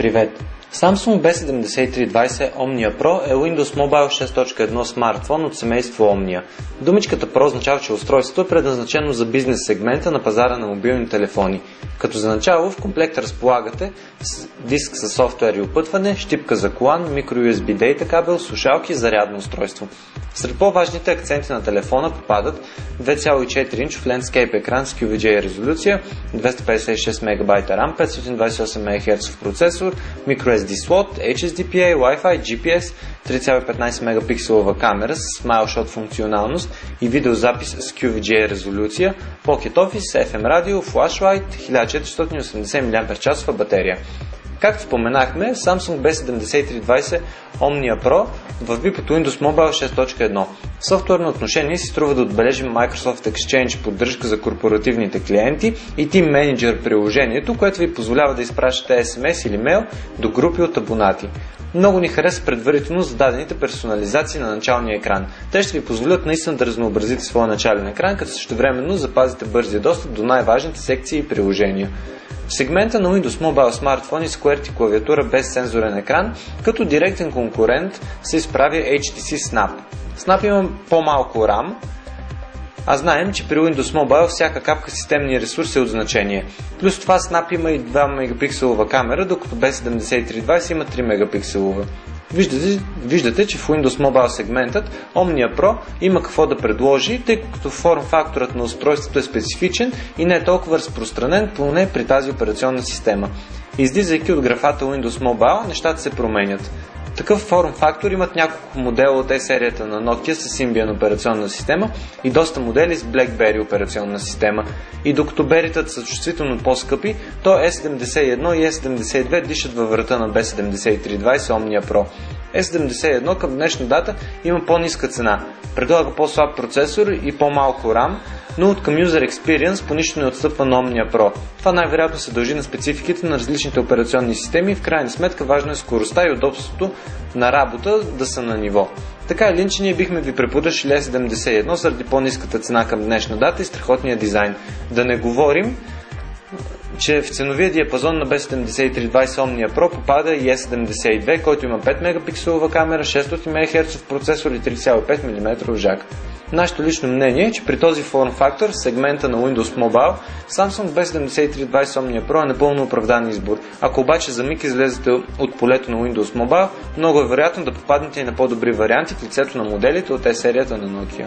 Привет! Samsung B7320 Omnia Pro е Windows Mobile 6.1 смартфон от семейство Omnia. Думичката Pro означава, че устройството е предназначено за бизнес сегмента на пазара на мобилни телефони. Като за начало в комплекта разполагате с диск със софтуер и опътване, щипка за колан, microUSB Data кабел, слушалки и зарядно устройство. Сред по-важните акценти на телефона попадат 2,4 инчов Landscape екран с QVGA резолюция, 256 МБ RAM, 528 МHz процесор, microSD slot, HSDPA, Wi-Fi, GPS, 3,15 мегапикселова камера с SmileShot функционалност и видеозапис с QVGA резолюция, Pocket Office, FM радио, Flashlight, 1480 мАч батерия. Както споменахме, Samsung B7320 Omnia Pro върви под Windows Mobile 6.1. В софтуерно отношение си струва да отбележим Microsoft Exchange поддръжка за корпоративните клиенти и Team Manager приложението, което ви позволява да изпращате SMS или мейл до групи от абонати. Много ни хареса предварително зададените персонализации на началния екран. Те ще ви позволят наистина да разнообразите своя начален екран, като същевременно запазите бързия достъп до най-важните секции и приложения. В сегмента на Windows Mobile смартфони с QWERTY клавиатура без сензорен екран, като директен конкурент се изправя HTC Snap. Snap има по-малко RAM, а знаем, че при Windows Mobile всяка капка системния ресурс е от значение. Плюс това Snap има и 2 мегапикселова камера, докато B7320 има 3 мегапикселова. Виждате, че в Windows Mobile сегментът Omnia Pro има какво да предложи, тъй като форм-факторът на устройството е специфичен и не е толкова разпространен, поне при тази операционна система. Излизайки от графата Windows Mobile, нещата се променят. Такъв форм-фактор имат няколко модела от серията на Nokia с Symbian операционна система и доста модели с BlackBerry операционна система. И докато беритът са чувствително по-скъпи, то S71 и S72 дишат във врата на B7320 Omnia Pro. S71 към днешна дата има по-ниска цена, предлага по-слаб процесор и по-малко RAM, но от към User Experience по нищо не отстъпва на Omnia Pro. Това най-вероятно се дължи на спецификите на различните операционни системи и в крайна сметка важно е скоростта и удобството на работа да са на ниво. Така или иначе ние бихме ви препоръчали S71 заради по-ниската цена към днешна дата и страхотния дизайн. Да не говорим, че в ценовия диапазон на B7320 Omnia Pro попада и S72, който има 5 мегапикселова камера, 600 МHz процесор и 3,5 мм жак. Нашето лично мнение е, че при този форм-фактор в сегмента на Windows Mobile Samsung B7320 Omnia Pro е напълно оправдан избор. Ако обаче за миг излезете от полето на Windows Mobile, много е вероятно да попаднете и на по-добри варианти в лицето на моделите от серията на Nokia.